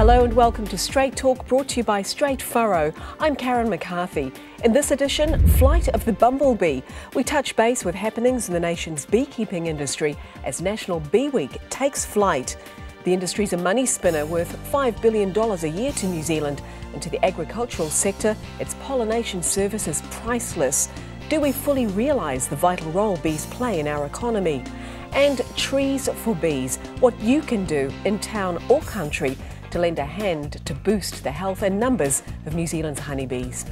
Hello and welcome to Straight Talk, brought to you by Straight Furrow. I'm Karen McCarthy. In this edition, Flight of the Bumblebee. We touch base with happenings in the nation's beekeeping industry as National Bee Week takes flight. The industry's a money spinner worth $5 billion a year to New Zealand, and to the agricultural sector, its pollination service is priceless. Do we fully realise the vital role bees play in our economy? And Trees for Bees, what you can do in town or country to lend a hand to boost the health and numbers of New Zealand's honeybees.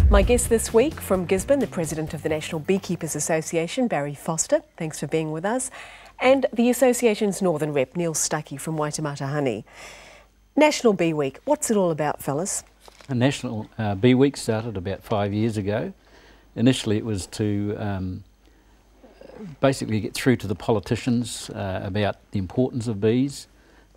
My guest this week from Gisborne, the President of the National Beekeepers Association, Barry Foster, thanks for being with us, and the Association's Northern Rep, Neil Stuckey from Waitemata Honey. National Bee Week, what's it all about, fellas? The National Bee Week started about 5 years ago. Initially it was to basically get through to the politicians about the importance of bees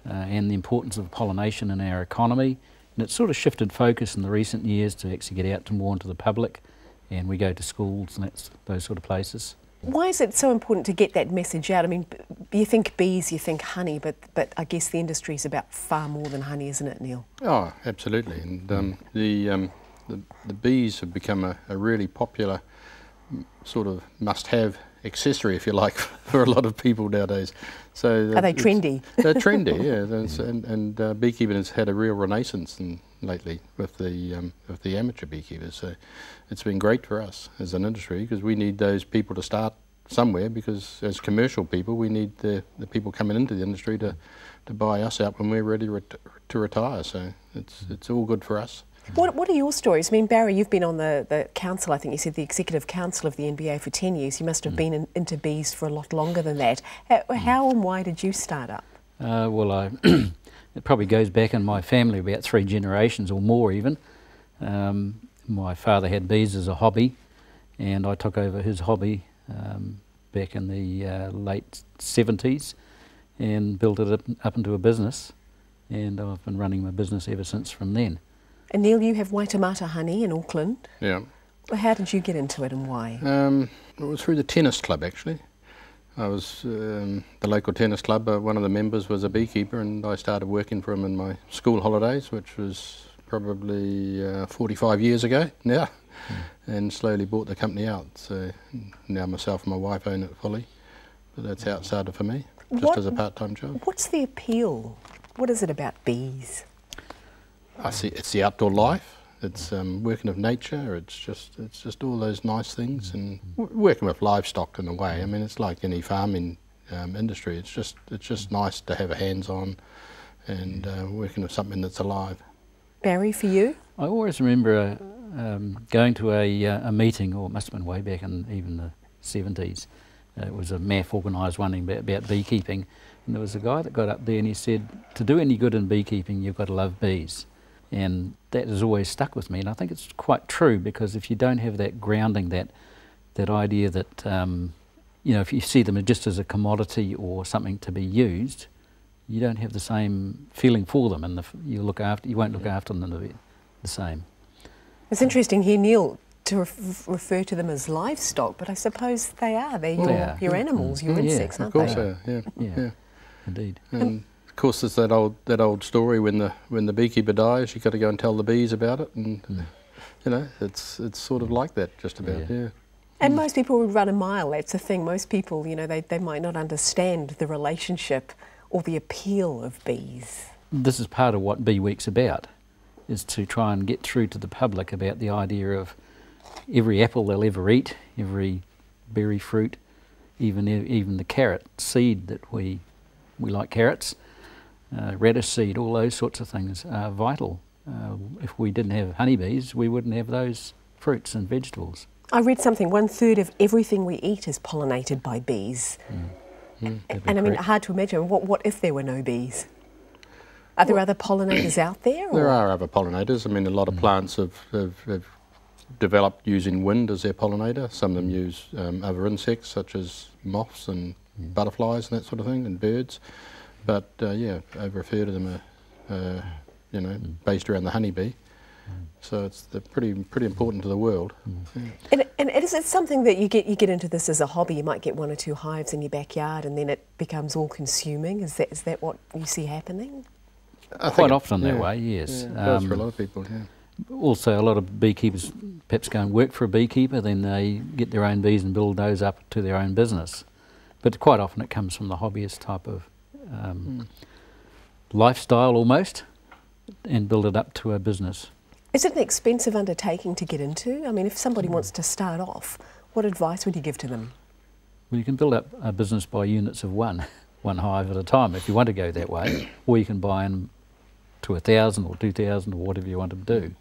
and the importance of pollination in our economy. And it's sort of shifted focus in the recent years to actually get out to more into the public, and we go to schools and those sort of places. Why is it so important to get that message out? I mean, you think bees, you think honey, but I guess the industry is about far more than honey, isn't it, Neil? Oh, absolutely. And the bees have become a really popular sort of must-have accessory, if you like, for a lot of people nowadays. So are they trendy? They're trendy, yeah. And beekeeping has had a real renaissance lately with the amateur beekeepers. So it's been great for us as an industry, because we need those people to start somewhere, because as commercial people we need the people coming into the industry to buy us out when we're ready to retire. So it's all good for us. What are your stories? I mean, Barry, you've been on the council, I think you said the executive council of the NBA for 10 years. You must have been into bees for a lot longer than that. How and why did you start up? Well, it probably goes back in my family about 3 generations or more even. My father had bees as a hobby, and I took over his hobby back in the late 70s and built it up into a business, and I've been running my business ever since from then. And Neil, you have Waitemata Honey in Auckland. Yeah. Well, how did you get into it and why? It was through the tennis club, actually. I was the local tennis club. One of the members was a beekeeper, and I started working for him in my school holidays, which was probably 45 years ago now, and slowly bought the company out. So now myself and my wife own it fully, but that's how it started for me, just as a part-time job. What's the appeal? What is it about bees? I see it's the outdoor life. It's working with nature. It's just all those nice things, and working with livestock in a way. I mean, it's like any farming industry. It's just nice to have a hands-on and working with something that's alive. Barry, for you? I always remember going to a meeting, or it must have been way back in even the 70s. It was a MAF organised one about beekeeping, and there was a guy that got up there and he said, to do any good in beekeeping, you've got to love bees. And that has always stuck with me, and I think it's quite true, because if you don't have that grounding, that idea that you know, if you see them just as a commodity or something to be used, you don't have the same feeling for them, and you won't look after them the same. It's interesting here, Neil, to refer to them as livestock, but I suppose they are. They're your animals, your insects, aren't they? Of course they are. Yeah. Indeed. Of course, there's that old story, when the beekeeper dies, you've got to go and tell the bees about it, and you know, it's sort of like that, just about. Yeah. And most people would run a mile. That's the thing. Most people, you know, they might not understand the relationship or the appeal of bees. This is part of what Bee Week's about, is to try and get through to the public about the idea of every apple they'll ever eat, every berry fruit, even the carrot seed that we like carrots. Radish seed, all those sorts of things are vital. If we didn't have honeybees, we wouldn't have those fruits and vegetables. I read something, 1/3 of everything we eat is pollinated by bees. And I mean, hard to imagine, what if there were no bees? Are there other pollinators out there? Or? There are other pollinators. I mean, a lot of plants have developed using wind as their pollinator. Some of them use other insects, such as moths and butterflies and that sort of thing, and birds. But yeah, over a third of them are, you know, based around the honeybee. So it's pretty important to the world. Yeah. And is it something that you get into this as a hobby? You might get 1 or 2 hives in your backyard, and then it becomes all consuming. Is that what you see happening? Quite often that way, yes. Yeah, it does for a lot of people, yeah. Also, a lot of beekeepers perhaps go and work for a beekeeper, then they get their own bees and build those up to their own business. But quite often it comes from the hobbyist type of lifestyle almost, and build it up to a business. Is it an expensive undertaking to get into? I mean, if somebody wants to start off, what advice would you give to them? Well, you can build up a business by units of one hive at a time if you want to go that way, or you can buy in to 1,000 or 2,000 or whatever you want to do.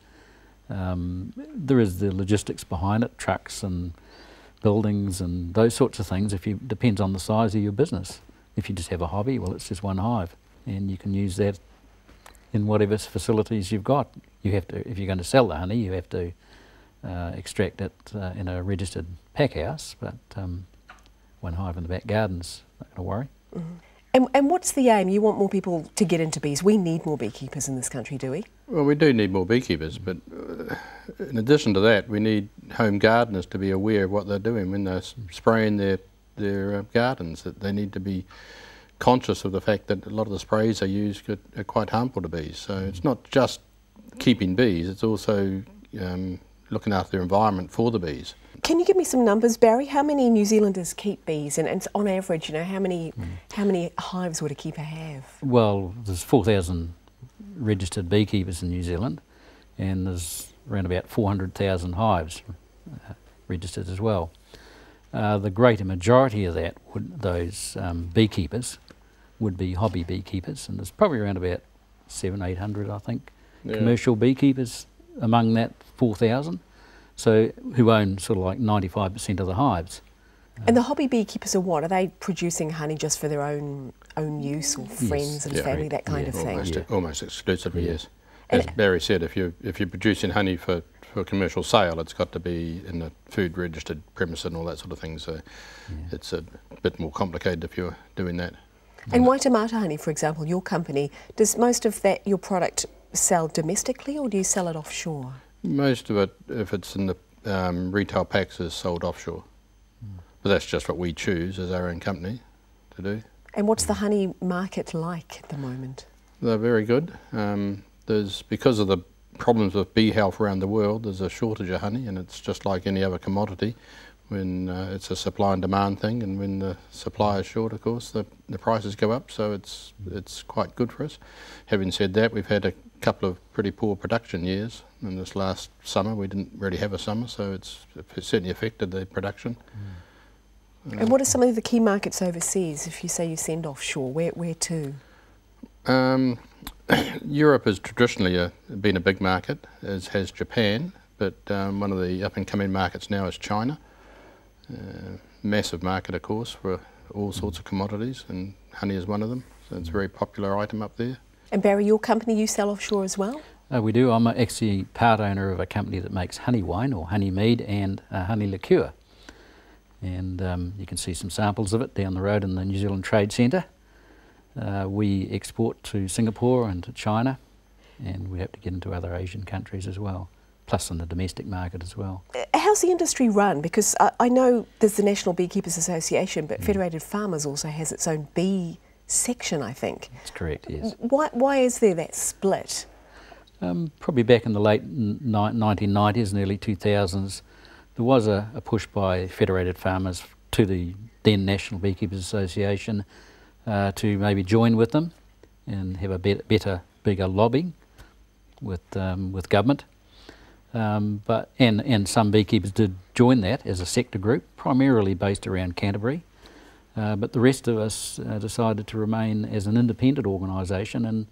There is the logistics behind it, trucks and buildings and those sorts of things. Depends on the size of your business. If you just have a hobby, well, it's just one hive, and you can use that in whatever facilities you've got. You have to, if you're going to sell the honey, you have to extract it in a registered pack house. But one hive in the back garden's not going to worry. Mm-hmm. And what's the aim? You want more people to get into bees. We need more beekeepers in this country, do we? Well, we do need more beekeepers, but in addition to that, we need home gardeners to be aware of what they're doing when they're spraying their gardens, that they need to be conscious of the fact that a lot of the sprays they use are quite harmful to bees. So it's not just keeping bees, it's also looking after the environment for the bees. Can you give me some numbers, Barry? How many New Zealanders keep bees, and on average, you know, how many hives would a keeper have? Well, there's 4,000 registered beekeepers in New Zealand, and there's around about 400,000 hives registered as well. The greater majority of those beekeepers would be hobby beekeepers, and there's probably around about 700-800, I think, commercial beekeepers among that 4,000. So who own sort of like 95% of the hives. And the hobby beekeepers are what? Are they producing honey just for their own use, or friends and family, that kind of thing? Almost exclusively, yes. As Barry said, if you're producing honey for commercial sale, it's got to be in a food registered premise and all that sort of thing. So it's a bit more complicated if you're doing that. And Waitemata honey, for example, your company, does most of your product sell domestically, or do you sell it offshore? Most of it, if it's in the retail packs, is sold offshore. But that's just what we choose as our own company to do. And what's the honey market like at the moment? They're very good. Because of the problems with bee health around the world, there's a shortage of honey, and it's just like any other commodity. When it's a supply and demand thing, and when the supply is short, of course, the prices go up, so it's quite good for us. Having said that, we've had a couple of pretty poor production years. In this last summer, we didn't really have a summer, so it's certainly affected the production. And what are some of the key markets overseas, if you say you send offshore? Where to? Europe has traditionally been a big market, as has Japan, but one of the up-and-coming markets now is China. Massive market, of course, for all sorts of commodities, and honey is one of them, so it's a very popular item up there. And Barry, your company, you sell offshore as well? We do. I'm actually part owner of a company that makes honey wine, or honey mead, and honey liqueur. And you can see some samples of it down the road in the New Zealand Trade Centre. We export to Singapore and to China, and we have to get into other Asian countries as well, plus in the domestic market as well. How's the industry run? Because I know there's the National Beekeepers Association, but Federated Farmers also has its own bee section, I think. That's correct, yes. Why is there that split? Probably back in the late 1990s and early 2000s, there was a push by Federated Farmers to the then National Beekeepers Association to maybe join with them and have a bigger lobbying with government. And some beekeepers did join that as a sector group, primarily based around Canterbury. But the rest of us decided to remain as an independent organisation, and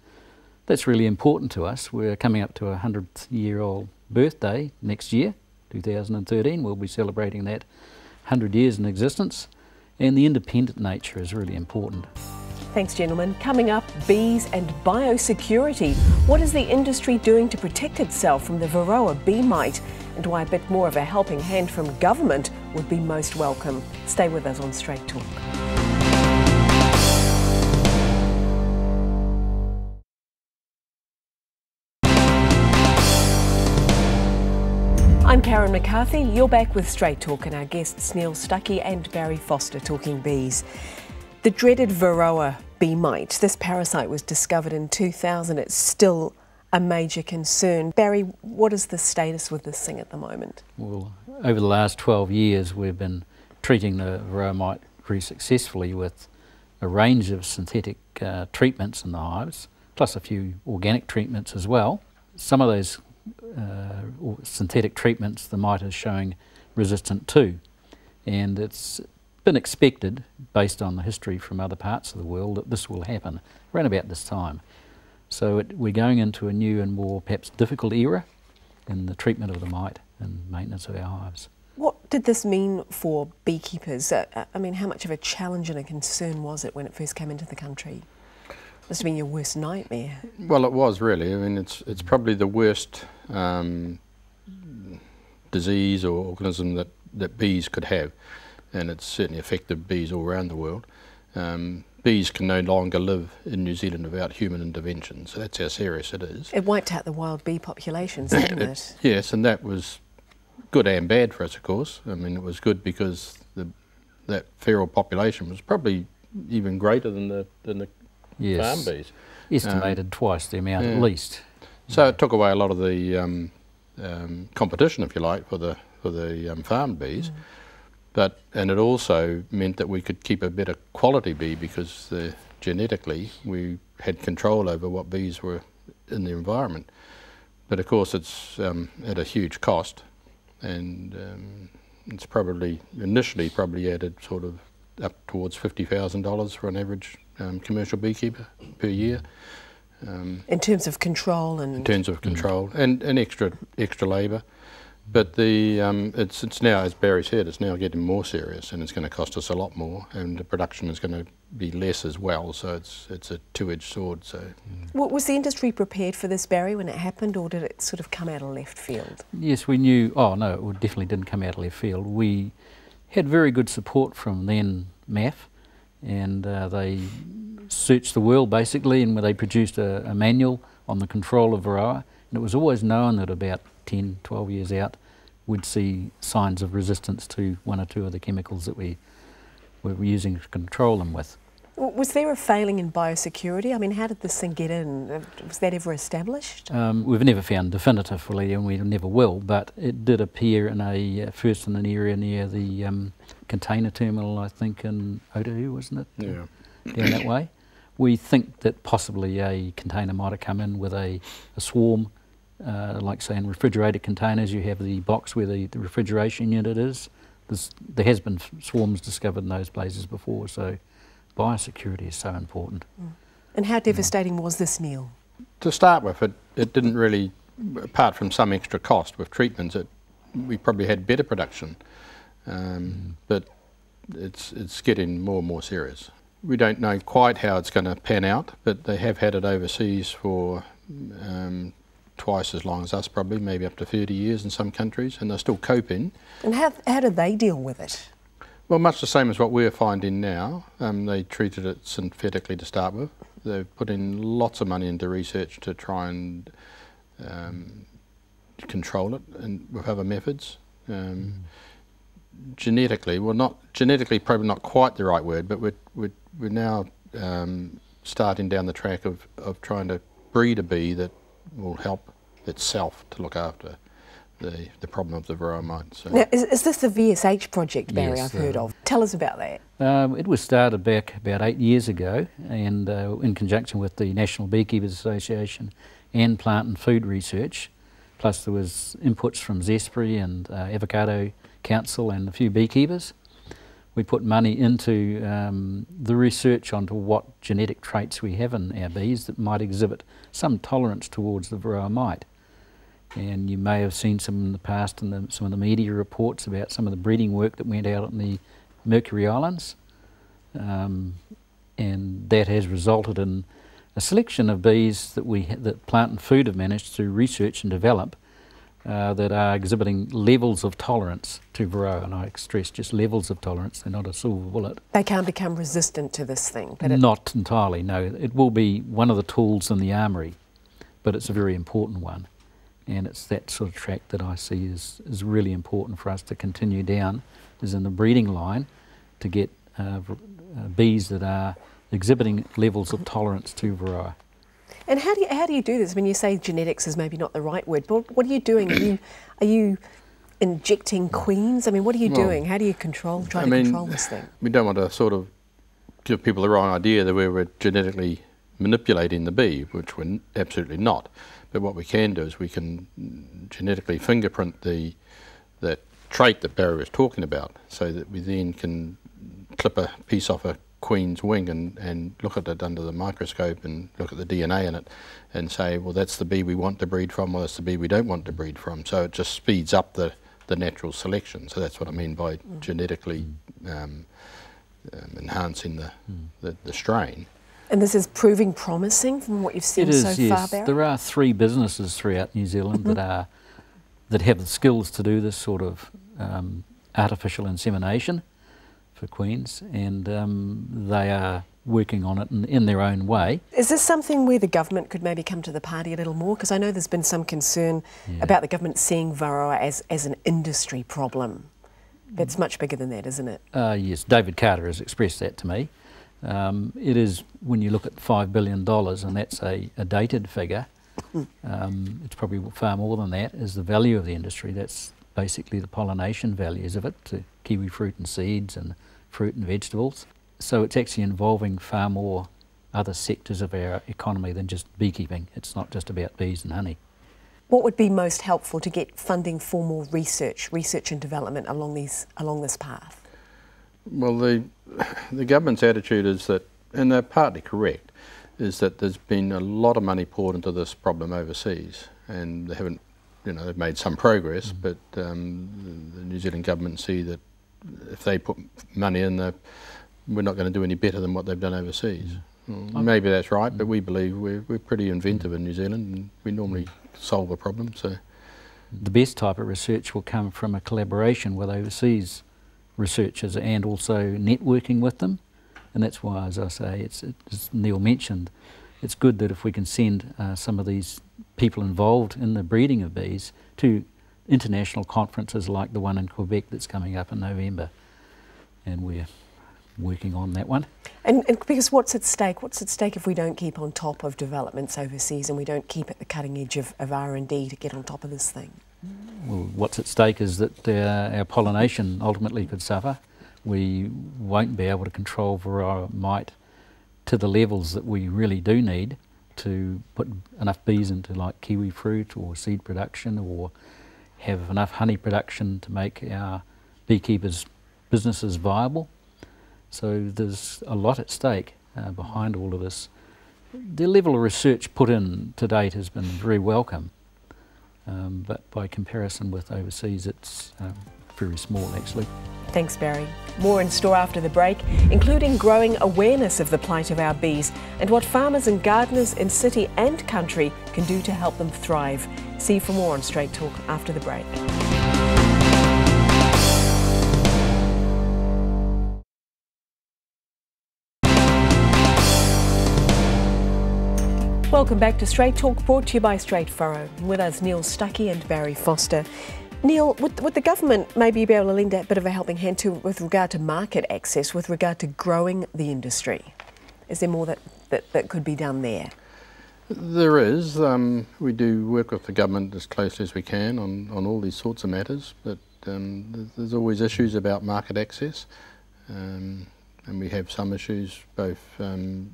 that's really important to us. We're coming up to a 100-year-old birthday next year, 2013. We'll be celebrating that 100 years in existence, and the independent nature is really important. Thanks, gentlemen. Coming up, bees and biosecurity. What is the industry doing to protect itself from the Varroa bee mite, and why a bit more of a helping hand from government would be most welcome? Stay with us on Straight Talk. I'm Karen McCarthy. You're back with Straight Talk, and our guests Neil Stuckey and Barry Foster talking bees. The dreaded Varroa bee mite. This parasite was discovered in 2000. It's still a major concern. Barry, what is the status with this thing at the moment? Well, over the last 12 years we've been treating the varroa mite very successfully with a range of synthetic treatments in the hives, plus a few organic treatments as well. Some of those synthetic treatments the mite is showing resistant to, and it's been expected, based on the history from other parts of the world, that this will happen around about this time. So we're going into a new and more perhaps difficult era in the treatment of the mite and maintenance of our hives. What did this mean for beekeepers? I mean, how much of a challenge and a concern was it when it first came into the country? Must have been your worst nightmare. Well, it was really. I mean, it's probably the worst disease or organism that bees could have, and it's certainly affected bees all around the world. Bees can no longer live in New Zealand without human intervention, so that's how serious it is. It wiped out the wild bee populations, didn't it? Yes, and that was good and bad for us, of course. I mean, it was good because that feral population was probably even greater than the yes, farm bees. Estimated twice the amount at least. So it took away a lot of the competition, if you like, for the farm bees. And it also meant that we could keep a better quality bee because genetically we had control over what bees were in the environment. But of course it's at a huge cost, and it's probably initially added sort of up towards $50,000 for an average commercial beekeeper per year. In terms of control and... In terms of control and extra labour. But it's now, as Barry said, it's now getting more serious, and it's going to cost us a lot more, and the production is going to be less as well. So it's a two-edged sword. So, was the industry prepared for this, Barry, when it happened, or did it sort of come out of left field? Yes, we knew. Oh no, it definitely didn't come out of left field. We had very good support from then MAF, and they searched the world basically, and they produced a manual on the control of varroa. And it was always known that about 10, 12 years out, we'd see signs of resistance to one or two of the chemicals that we were using to control them with. Was there a failing in biosecurity? I mean, how did this thing get in? Was that ever established? We've never found definitively, and we never will, but it did appear in first in an area near the container terminal, I think, in Otahu, wasn't it? Yeah. Down that way. We think that possibly a container might have come in with a swarm. Like say in refrigerated containers, you have the box where the refrigeration unit is. There has been swarms discovered in those places before, so biosecurity is so important. And how devastating was this, Neil? To start with, it didn't really, apart from some extra cost with treatments, we probably had better production, but it's getting more and more serious. We don't know quite how it's going to pan out, but they have had it overseas for twice as long as us, probably, maybe up to 30 years in some countries, and they're still coping. And how do they deal with it? Well, much the same as what we're finding now. They treated it synthetically to start with. They've put in lots of money into research to try and control it, and with other methods. Genetically, probably not quite the right word, but we're now starting down the track of trying to breed a bee that will help itself to look after the problem of the varroa mite. So. Now, is this the VSH project, Barry, Yes, I've heard of? Tell us about that. It was started back about 8 years ago, and in conjunction with the National Beekeepers Association and Plant and Food Research, plus there was inputs from Zespri and Avocado Council and a few beekeepers. We put money into the research onto what genetic traits we have in our bees that might exhibit some tolerance towards the varroa mite. And you may have seen some in the past in some of the media reports about some of the breeding work that went out on the Mercury Islands. And that has resulted in a selection of bees that Plant and Food have managed to research and develop that are exhibiting levels of tolerance to varroa, and I stress just levels of tolerance, they're not a silver bullet. They can't become resistant to this thing? But not entirely, no. It will be one of the tools in the armoury, but it's a very important one. And it's that sort of track that I see is really important for us to continue down, is in the breeding line, to get bees that are exhibiting levels of tolerance to varroa. And how do you do this? I mean, you say genetics is maybe not the right word, but what are you doing? Are you injecting queens? I mean, what are you doing? How do you try to control this thing? We don't want to sort of give people the wrong idea that we're genetically manipulating the bee, which we're absolutely not. But what we can do is we can genetically fingerprint that trait that Barry was talking about, so that we then can clip a piece off a queen's wing and look at it under the microscope and look at the DNA in it and say, well, that's the bee we want to breed from, or that's the bee we don't want to breed from. So it just speeds up the natural selection. So that's what I mean by genetically enhancing the strain. And this is proving promising from what you've seen so far, yes. Barry? There are 3 businesses throughout New Zealand that have the skills to do this sort of artificial insemination for queens, and they are working on it in their own way. Is this something where the government could maybe come to the party a little more? Because I know there's been some concern about the government seeing varroa as an industry problem. That's much bigger than that, isn't it? Yes, David Carter has expressed that to me. It is, when you look at $5 billion, and that's a dated figure, it's probably far more than that, is the value of the industry. That's basically the pollination values of it, to kiwi fruit and seeds and fruit and vegetables. So it's actually involving far more other sectors of our economy than just beekeeping. It's not just about bees and honey. What would be most helpful to get funding for more research and development along this path? Well, the government's attitude is that, and they're partly correct, is that there's been a lot of money poured into this problem overseas, and they haven't, they've made some progress, but the New Zealand government see that if they put money in, we're not going to do any better than what they've done overseas. Well, maybe that's right, but we believe we're pretty inventive in New Zealand, and we normally solve a problem. So the best type of research will come from a collaboration with overseas researchers and also networking with them, and that's why, as I say, as Neil mentioned, it's good that if we can send some of these people involved in the breeding of bees to international conferences like the one in Quebec that's coming up in November, and we're working on that one. And because what's at stake? What's at stake if we don't keep on top of developments overseas and we don't keep at the cutting edge of R&D to get on top of this thing? Well, what's at stake is that our pollination ultimately could suffer. We won't be able to control varroa mite to the levels that we really do need to put enough bees into like kiwi fruit or seed production, or have enough honey production to make our beekeepers' businesses viable. So there's a lot at stake behind all of this. The level of research put in to date has been very welcome, but by comparison with overseas, it's very small actually. Thanks, Barry. More in store after the break, including growing awareness of the plight of our bees and what farmers and gardeners in city and country can do to help them thrive. See you for more on Straight Talk after the break. Welcome back to Straight Talk, brought to you by Straight Furrow. With us, Neil Stuckey and Barry Foster. Neil, would the government maybe be able to lend a bit of a helping hand with regard to market access, with regard to growing the industry? Is there more that could be done there? There is. We do work with the government as closely as we can on all these sorts of matters, but there's always issues about market access, and we have some issues both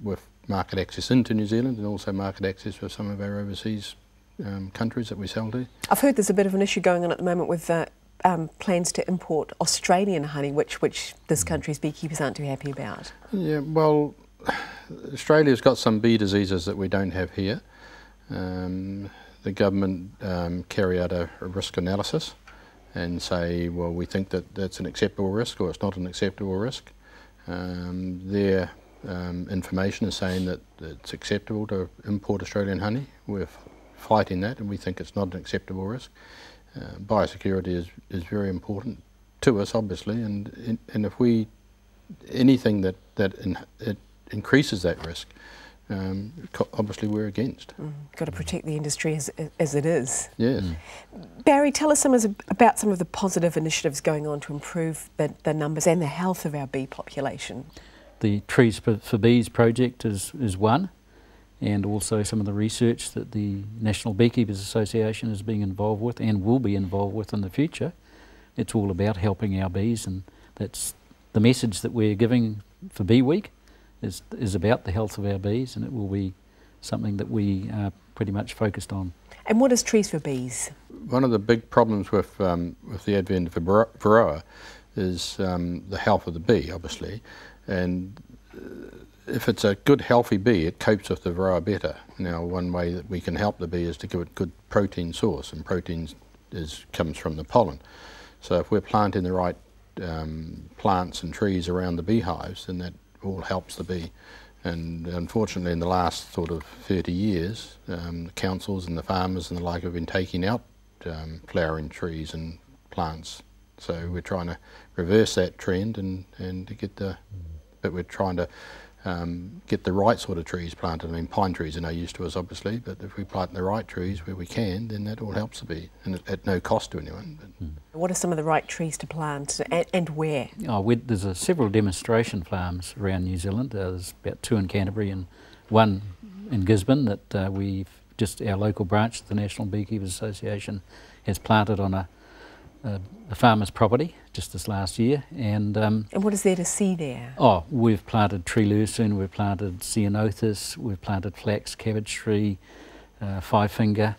with market access into New Zealand and also market access with some of our overseas countries that we sell to. I've heard there's a bit of an issue going on at the moment with plans to import Australian honey, which this country's beekeepers aren't too happy about. Yeah, well, Australia's got some bee diseases that we don't have here. The government carry out a risk analysis and say, well, we think that that's an acceptable risk or it's not an acceptable risk. Their information is saying that it's acceptable to import Australian honey. We're fighting that, and we think it's not an acceptable risk. Biosecurity is very important to us, obviously, and if anything that increases that risk, obviously we're against. Got to protect the industry as it is. Yes. Barry, tell us about some of the positive initiatives going on to improve the numbers and the health of our bee population. the Trees for Bees project is one, and also some of the research that the National Beekeepers Association is being involved with and will be involved with in the future. It's all about helping our bees, and that's the message that we're giving for Bee Week is about the health of our bees, and it will be something that we are pretty much focused on. And what is Trees for Bees? One of the big problems with the advent of Varroa is the health of the bee, obviously, and if it's a good healthy bee, it copes with the Varroa better. Now, one way that we can help the bee is to give it good protein source, and protein comes from the pollen. So if we're planting the right plants and trees around the beehives, then that all helps the bee. And unfortunately, in the last sort of 30 years, the councils and the farmers and the like have been taking out flowering trees and plants. So we're trying to reverse that trend and to get but we're trying to get the right sort of trees planted. I mean, pine trees are no use to us, obviously, but if we plant the right trees where we can, then that all helps the bee, and at no cost to anyone. What are some of the right trees to plant, and where? There's several demonstration farms around New Zealand. There's about 2 in Canterbury and 1 in Gisborne that our local branch of the National Beekeepers Association has planted on a farmer's property just this last year. And what is there to see there? We've planted tree lucerne, we've planted ceanothus, we've planted flax, cabbage tree, five-finger,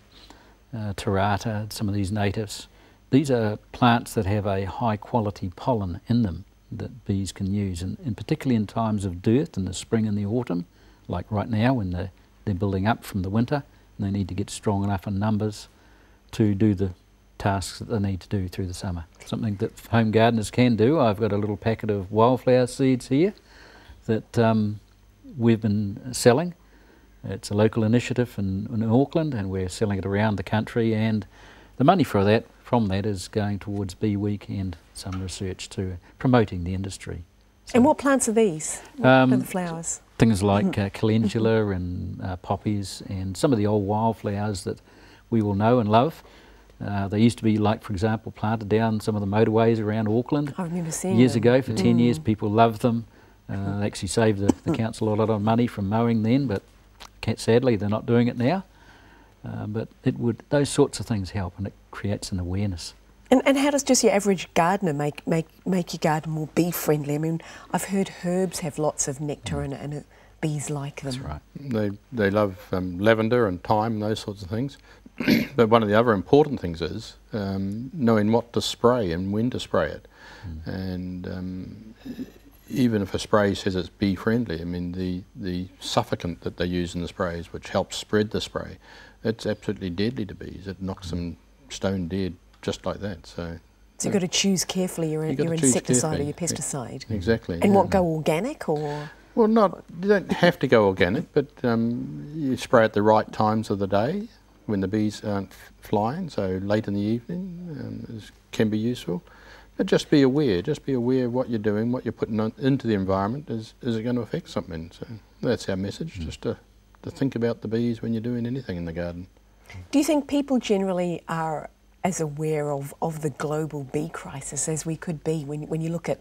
tarata, some of these natives. These are plants that have a high quality pollen in them that bees can use, and particularly in times of dearth in the spring and the autumn, like right now when they're building up from the winter, and they need to get strong enough in numbers to do the tasks that they need to do through the summer. Something that home gardeners can do. I've got a little packet of wildflower seeds here that we've been selling. It's a local initiative in Auckland, and we're selling it around the country, and the money from that is going towards Bee Week and some research to promoting the industry. So, and what plants are these? What are the flowers? Things like calendula and poppies and some of the old wildflowers that we will know and love. They used to be, like, for example, planted down some of the motorways around Auckland. I remember seeing years them. ago. For 10 years, people loved them. They actually saved the council a lot of money from mowing then, but sadly they're not doing it now. But those sorts of things help, and it creates an awareness. And how does just your average gardener make your garden more bee friendly? I mean, I've heard herbs have lots of nectar in it, and bees like them. That's right. They love lavender and thyme and those sorts of things. But one of the other important things is knowing what to spray and when to spray it. And even if a spray says it's bee friendly, I mean the suffocant that they use in the sprays, which helps spread the spray, it's absolutely deadly to bees. It knocks them stone dead just like that. So you've got to choose carefully your insecticide or your pesticide. Exactly. And what, go organic or? Well, you don't have to go organic, but you spray at the right times of the day when the bees aren't flying, so late in the evening can be useful. But just be aware of what you're doing, what you're putting into the environment. Is it going to affect something? So that's our message, just to think about the bees when you're doing anything in the garden. Do you think people generally are as aware of the global bee crisis as we could be when you look at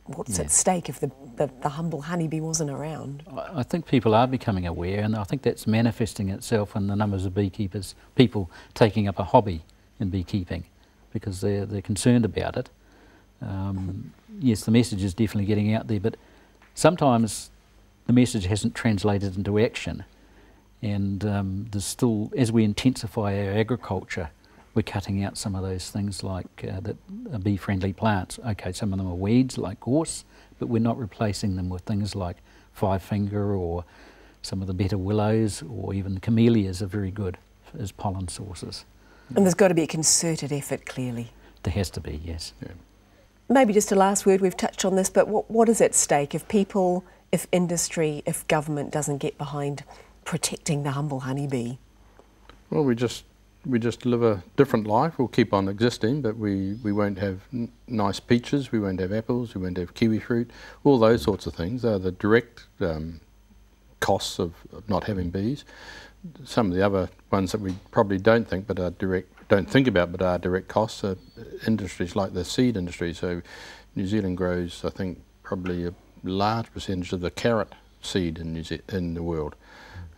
what's at stake if the humble honeybee wasn't around? I think people are becoming aware, and I think that's manifesting itself in the numbers of beekeepers, people taking up a hobby in beekeeping because they're concerned about it. Yes, the message is definitely getting out there, but sometimes the message hasn't translated into action, and there's still, as we intensify our agriculture, we're cutting out some of those things like that are bee-friendly plants. Okay, some of them are weeds like gorse, but we're not replacing them with things like five-finger or some of the better willows, or even camellias are very good as pollen sources. And there's got to be a concerted effort, clearly. There has to be, yes. Yeah. Maybe just a last word, we've touched on this, but what is at stake if people, if industry, if government doesn't get behind protecting the humble honeybee? Well, we just live a different life. We'll keep on existing, but we won't have nice peaches, we won't have apples, we won't have kiwi fruit, all those sorts of things. They're the direct costs of not having bees. Some of the other ones that we probably don't think about but are direct costs are industries like the seed industry. So New Zealand grows, I think, probably large percentage of the carrot seed in the world.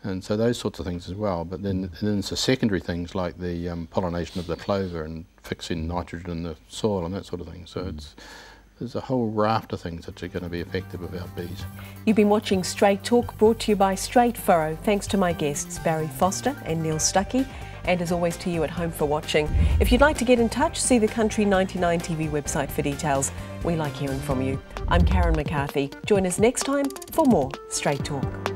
And so those sorts of things as well. But then it's the secondary things like the pollination of the clover and fixing nitrogen in the soil and that sort of thing. So there's a whole raft of things that are going to be effective about bees. You've been watching Straight Talk, brought to you by Straight Furrow. Thanks to my guests Barry Foster and Neil Stuckey, and as always to you at home for watching. If you'd like to get in touch, see the Country 99 TV website for details. We like hearing from you. I'm Karen McCarthy. Join us next time for more Straight Talk.